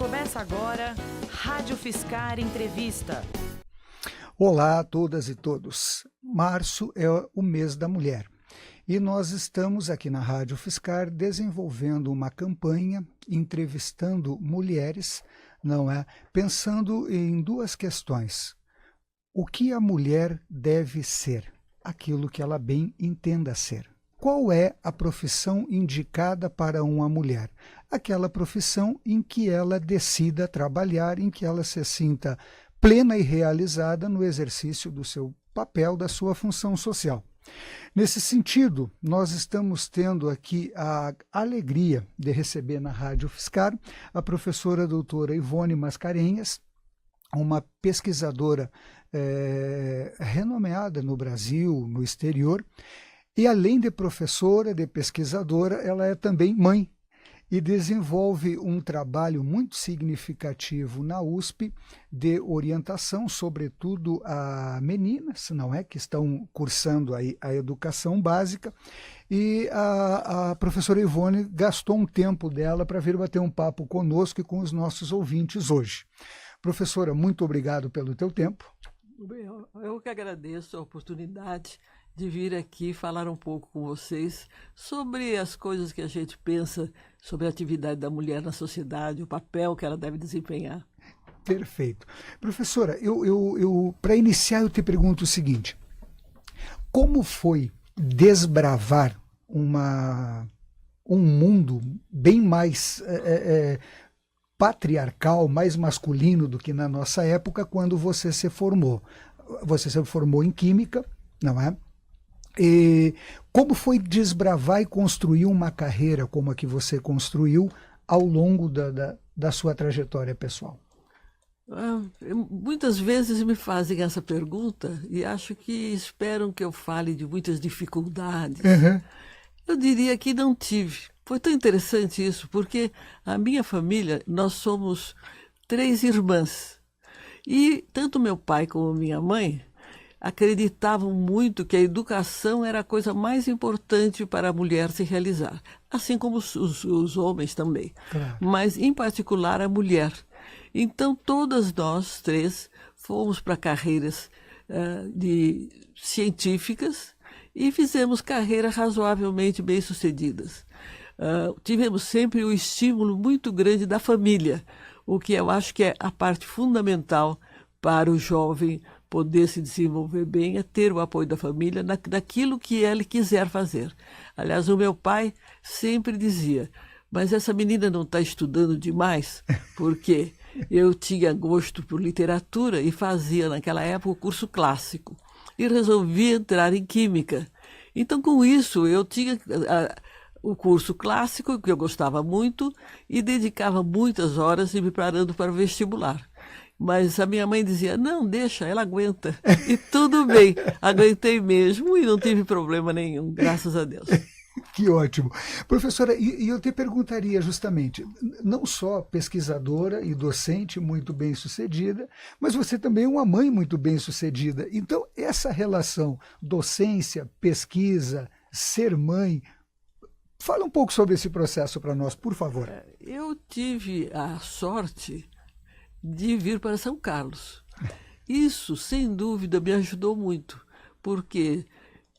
Começa agora Rádio Fiscar Entrevista. Olá a todas e todos. Março é o mês da mulher e nós estamos aqui na Rádio Fiscar desenvolvendo uma campanha entrevistando mulheres, não é? Pensando em duas questões. O que a mulher deve ser? Aquilo que ela bem entenda ser. Qual é a profissão indicada para uma mulher? Aquela profissão em que ela decida trabalhar, em que ela se sinta plena e realizada no exercício do seu papel, da sua função social. Nesse sentido, nós estamos tendo aqui a alegria de receber na Rádio Fiscar a professora doutora Ivone Mascarenhas, uma pesquisadora renomeada no Brasil, no exterior, e além de professora, de pesquisadora, ela é também mãe e desenvolve um trabalho muito significativo na USP de orientação, sobretudo a meninas, não é, que estão cursando aí a educação básica. E a professora Ivone gastou um tempo dela para vir bater um papo conosco e com os nossos ouvintes hoje. Professora, muito obrigado pelo teu tempo. Eu que agradeço a oportunidade de vir aqui falar um pouco com vocês sobre as coisas que a gente pensa sobre a atividade da mulher na sociedade, o papel que ela deve desempenhar. Perfeito. Professora, para iniciar eu te pergunto o seguinte: como foi desbravar um mundo bem mais patriarcal, mais masculino do que na nossa época, quando você se formou? Você se formou em Química, não é? E como foi desbravar e construir uma carreira como a que você construiu ao longo da sua trajetória pessoal? Muitas vezes me fazem essa pergunta e acho que esperam que eu fale de muitas dificuldades. Uhum. Eu diria que não tive. Foi tão interessante isso, porque a minha família, nós somos 3 irmãs. E tanto meu pai como minha mãe acreditavam muito que a educação era a coisa mais importante para a mulher se realizar, assim como os homens também, Claro. Mas em particular a mulher. Então todas nós 3 fomos para carreiras científicas e fizemos carreiras razoavelmente bem-sucedidas. Tivemos sempre o estímulo muito grande da família, o que eu acho que é a parte fundamental para o jovem poder se desenvolver bem, é ter o apoio da família naquilo que ele quiser fazer. Aliás, o meu pai sempre dizia, mas essa menina não está estudando demais? Porque eu tinha gosto por literatura e fazia naquela época o curso clássico. E resolvi entrar em Química. Então, com isso, eu tinha o curso clássico, que eu gostava muito, e dedicava muitas horas me preparando para o vestibular. Mas a minha mãe dizia, não, deixa, ela aguenta. E tudo bem, aguentei mesmo e não tive problema nenhum, graças a Deus. Que ótimo. Professora, e eu te perguntaria justamente, não só pesquisadora e docente muito bem-sucedida, mas você também é uma mãe muito bem-sucedida. Então, essa relação docência, pesquisa, ser mãe, fala um pouco sobre esse processo para nós, por favor. Eu tive a sorte de vir para São Carlos. Isso, sem dúvida, me ajudou muito, porque,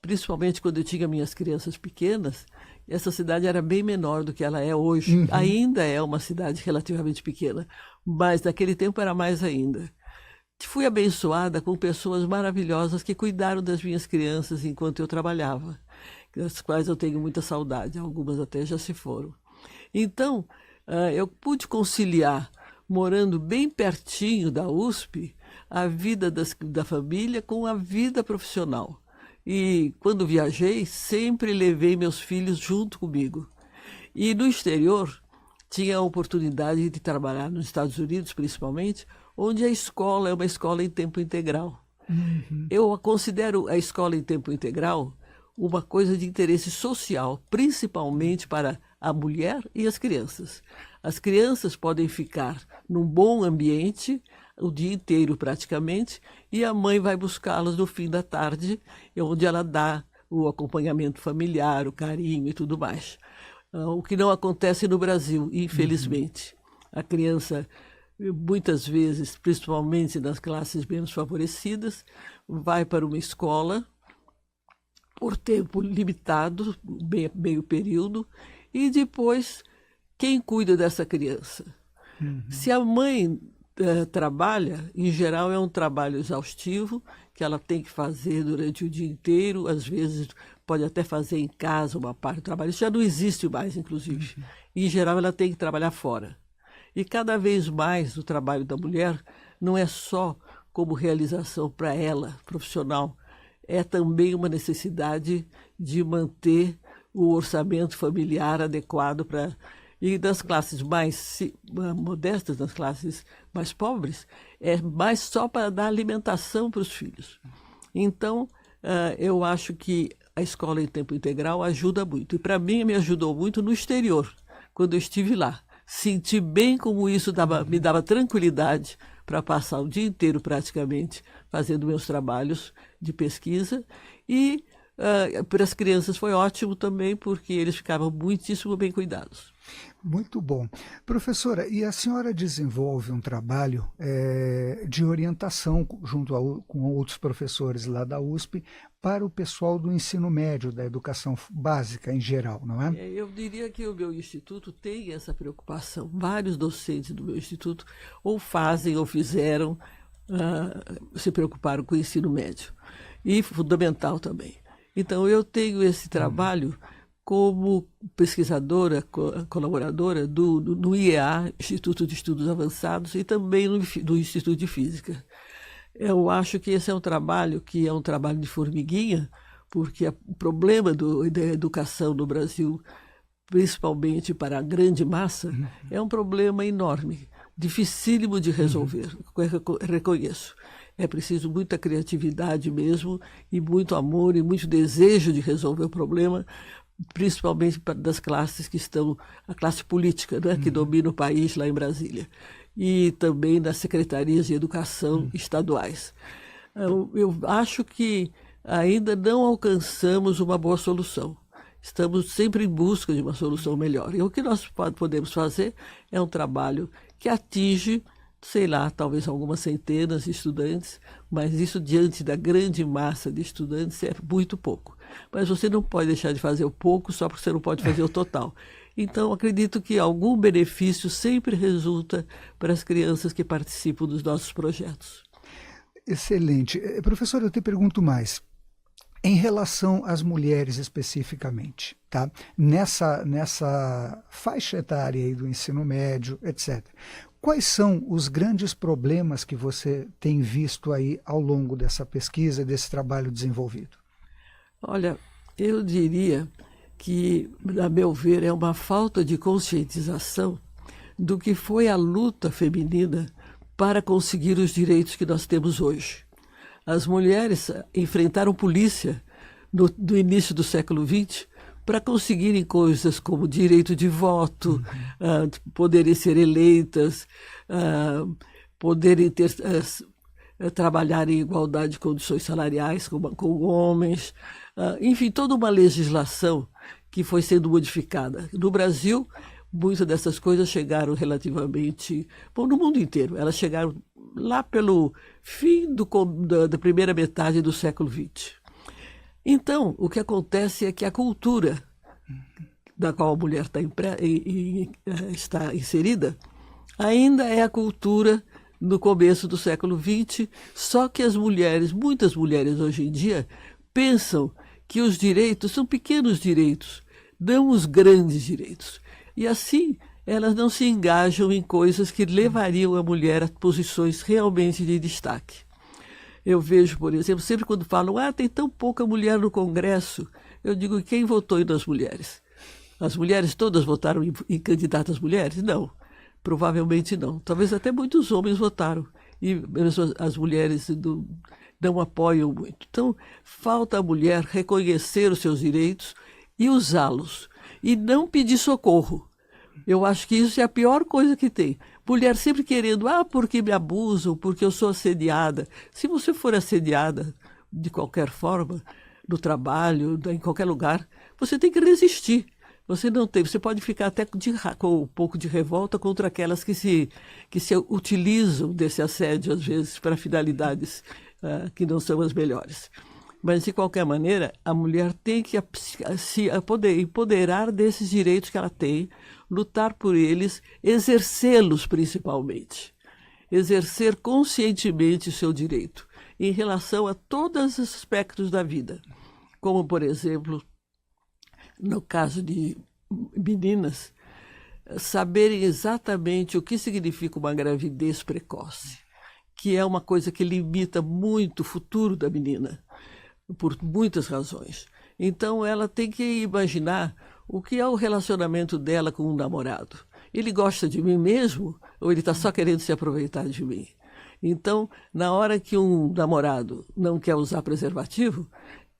principalmente quando eu tinha minhas crianças pequenas, essa cidade era bem menor do que ela é hoje. Uhum. Ainda é uma cidade relativamente pequena, mas naquele tempo era mais ainda. Fui abençoada com pessoas maravilhosas que cuidaram das minhas crianças enquanto eu trabalhava, das quais eu tenho muita saudade, algumas até já se foram. Então, eu pude conciliar, morando bem pertinho da USP, a vida da família com a vida profissional. E quando viajei, sempre levei meus filhos junto comigo. E no exterior, tinha a oportunidade de trabalhar nos Estados Unidos, principalmente, onde a escola é uma escola em tempo integral. Uhum. Eu considero a escola em tempo integral uma coisa de interesse social, principalmente para a mulher e as crianças. As crianças podem ficar num bom ambiente o dia inteiro praticamente, e a mãe vai buscá-las no fim da tarde, onde ela dá o acompanhamento familiar, o carinho e tudo mais. O que não acontece no Brasil, infelizmente. A criança, muitas vezes, principalmente nas classes menos favorecidas, vai para uma escola por tempo limitado, meio período, e depois quem cuida dessa criança? Se a mãe trabalha, em geral é um trabalho exaustivo, que ela tem que fazer durante o dia inteiro, às vezes pode até fazer em casa uma parte do trabalho, isso já não existe mais, inclusive. Em geral, ela tem que trabalhar fora. E cada vez mais o trabalho da mulher não é só como realização para ela, profissional, é também uma necessidade de manter o orçamento familiar adequado para... E das classes mais modestas, das classes mais pobres, é mais só para dar alimentação para os filhos. Então, eu acho que a escola em tempo integral ajuda muito. E para mim, me ajudou muito no exterior, quando eu estive lá. Senti bem como isso me dava tranquilidade para passar o dia inteiro, praticamente, fazendo meus trabalhos de pesquisa. E para as crianças foi ótimo também, porque eles ficavam muitíssimo bem cuidados. Muito bom. Professora, e a senhora desenvolve um trabalho de orientação com outros professores lá da USP para o pessoal do ensino médio, da educação básica em geral, não é? Eu diria que o meu instituto tem essa preocupação. Vários docentes do meu instituto ou fazem ou fizeram, se preocuparam com o ensino médio. E fundamental também. Então, eu tenho esse trabalho como pesquisadora, colaboradora do IEA, Instituto de Estudos Avançados, e também do Instituto de Física. Eu acho que esse é um trabalho que é um trabalho de formiguinha, porque o problema da educação no Brasil, principalmente para a grande massa, é um problema enorme, dificílimo de resolver, reconheço. É preciso muita criatividade mesmo, e muito amor, e muito desejo de resolver o problema, principalmente das classes que estão, a classe política, né, que domina o país lá em Brasília, e também das secretarias de educação estaduais. Eu acho que ainda não alcançamos uma boa solução. Estamos sempre em busca de uma solução melhor. E o que nós podemos fazer é um trabalho que atinge, sei lá, talvez algumas centenas de estudantes, mas isso diante da grande massa de estudantes é muito pouco. Mas você não pode deixar de fazer o pouco só porque você não pode fazer o total. Então, acredito que algum benefício sempre resulta para as crianças que participam dos nossos projetos. Excelente. Professor, eu te pergunto mais. Em relação às mulheres especificamente, tá? Nessa faixa etária aí do ensino médio, etc., quais são os grandes problemas que você tem visto aí ao longo dessa pesquisa, desse trabalho desenvolvido? Olha, eu diria que, a meu ver, é uma falta de conscientização do que foi a luta feminina para conseguir os direitos que nós temos hoje. As mulheres enfrentaram polícia no início do século XX para conseguirem coisas como direito de voto, poderem ser eleitas, poderem trabalhar em igualdade de condições salariais com homens, enfim, toda uma legislação que foi sendo modificada. No Brasil, muitas dessas coisas chegaram relativamente... Bom, no mundo inteiro, elas chegaram lá pelo fim da primeira metade do século XX. Então, o que acontece é que a cultura da qual a mulher está inserida ainda é a cultura no começo do século XX, só que as mulheres, muitas mulheres hoje em dia, pensam que os direitos são pequenos direitos, não os grandes direitos. E assim, elas não se engajam em coisas que levariam a mulher a posições realmente de destaque. Eu vejo, por exemplo, sempre quando falam, tem tão pouca mulher no Congresso, eu digo, quem votou nas mulheres? As mulheres todas votaram em candidatas mulheres? Não, provavelmente não. Talvez até muitos homens votaram, e as mulheres não apoiam muito. Então, falta à mulher reconhecer os seus direitos e usá-los, e não pedir socorro. Eu acho que isso é a pior coisa que tem. Mulher sempre querendo, porque me abusam, porque eu sou assediada. Se você for assediada de qualquer forma, no trabalho, em qualquer lugar, você tem que resistir. Você não tem, você pode ficar até com um pouco de revolta contra aquelas que se utilizam desse assédio, às vezes, para finalidades que não são as melhores. Mas, de qualquer maneira, a mulher tem que se empoderar desses direitos que ela tem, lutar por eles, exercê-los principalmente. Exercer conscientemente o seu direito em relação a todos os aspectos da vida. Como, por exemplo, no caso de meninas, saberem exatamente o que significa uma gravidez precoce, que é uma coisa que limita muito o futuro da menina, por muitas razões. Então, ela tem que imaginar o que é o relacionamento dela com um namorado. Ele gosta de mim mesmo ou ele está só querendo se aproveitar de mim? Então, na hora que um namorado não quer usar preservativo,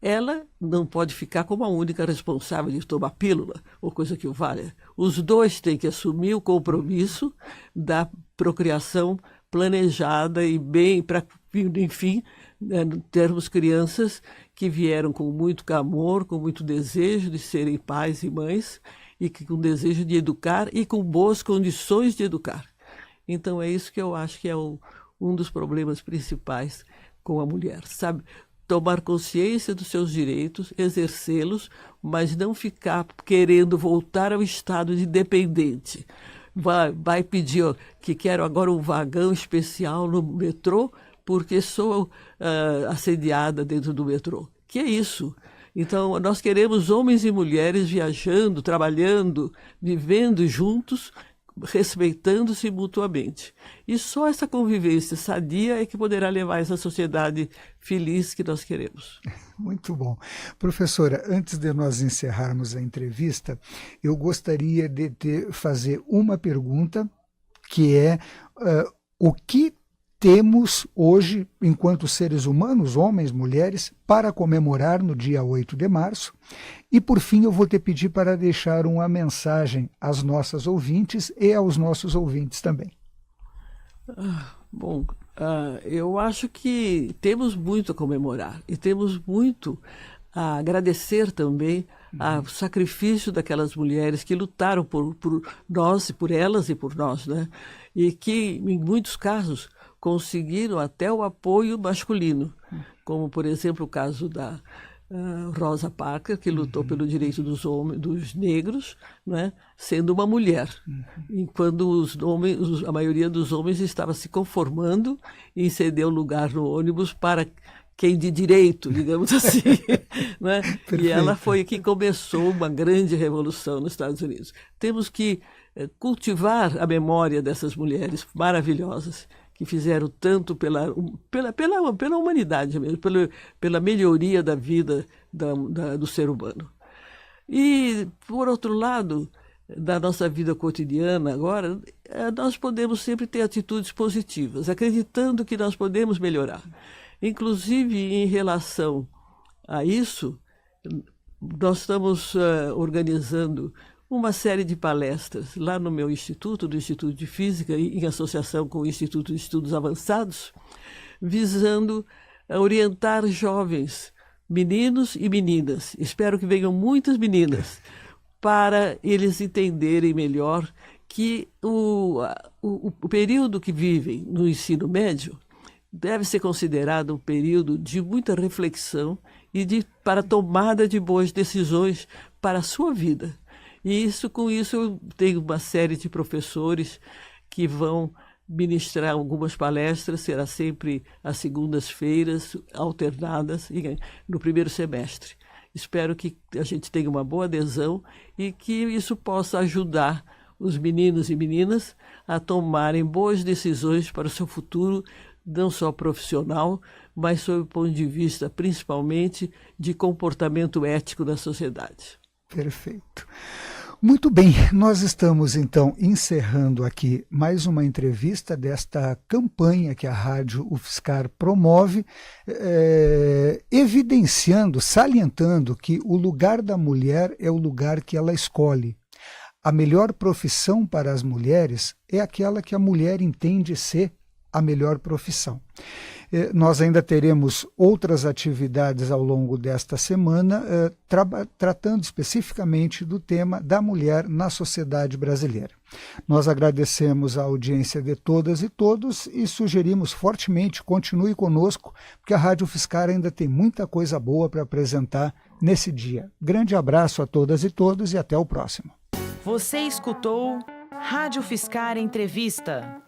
ela não pode ficar como a única responsável de tomar pílula ou coisa que o valha. Os dois têm que assumir o compromisso da procriação planejada e bem, para, enfim, termos crianças que vieram com muito amor, com muito desejo de serem pais e mães, e com desejo de educar e com boas condições de educar. Então é isso que eu acho que é um dos problemas principais com a mulher, sabe? Tomar consciência dos seus direitos, exercê-los, mas não ficar querendo voltar ao estado de dependente. Vai pedir que quero agora um vagão especial no metrô porque sou assediada dentro do metrô. Que é isso? Então, nós queremos homens e mulheres viajando, trabalhando, vivendo juntos, respeitando-se mutuamente. E só essa convivência sadia é que poderá levar essa sociedade feliz que nós queremos. Muito bom. Professora, antes de nós encerrarmos a entrevista, eu gostaria de fazer uma pergunta, que é o que temos hoje, enquanto seres humanos, homens, mulheres, para comemorar no dia 8 de março. E, por fim, eu vou te pedir para deixar uma mensagem às nossas ouvintes e aos nossos ouvintes também. Bom, eu acho que temos muito a comemorar e temos muito a agradecer também ao sacrifício daquelas mulheres que lutaram por nós, por elas e por nós, né? E que, em muitos casos, conseguiram até o apoio masculino, como, por exemplo, o caso da Rosa Parks, que lutou pelo direito dos negros, né, sendo uma mulher, enquanto a maioria dos homens estava se conformando em ceder o lugar no ônibus para quem de direito, digamos assim. Né? E ela foi que começou uma grande revolução nos Estados Unidos. Temos que cultivar a memória dessas mulheres maravilhosas, que fizeram tanto pela humanidade mesmo, pela melhoria da vida do ser humano. E, por outro lado, da nossa vida cotidiana agora, nós podemos sempre ter atitudes positivas, acreditando que nós podemos melhorar. Inclusive, em relação a isso, nós estamos organizando uma série de palestras lá no meu instituto, do Instituto de Física, em associação com o Instituto de Estudos Avançados, visando orientar jovens, meninos e meninas, espero que venham muitas meninas, para eles entenderem melhor que o período que vivem no ensino médio deve ser considerado um período de muita reflexão e para tomada de boas decisões para a sua vida. E com isso eu tenho uma série de professores que vão ministrar algumas palestras, será sempre às segundas-feiras, alternadas, no primeiro semestre. Espero que a gente tenha uma boa adesão e que isso possa ajudar os meninos e meninas a tomarem boas decisões para o seu futuro, não só profissional, mas sob o ponto de vista, principalmente, de comportamento ético da sociedade. Perfeito. Muito bem, nós estamos então encerrando aqui mais uma entrevista desta campanha que a Rádio UFSCar promove, evidenciando, salientando que o lugar da mulher é o lugar que ela escolhe. A melhor profissão para as mulheres é aquela que a mulher entende ser a melhor profissão. Nós ainda teremos outras atividades ao longo desta semana, tratando especificamente do tema da mulher na sociedade brasileira. Nós agradecemos a audiência de todas e todos e sugerimos fortemente, continue conosco, porque a Rádio UFSCar ainda tem muita coisa boa para apresentar nesse dia. Grande abraço a todas e todos e até o próximo. Você escutou Rádio UFSCar Entrevista.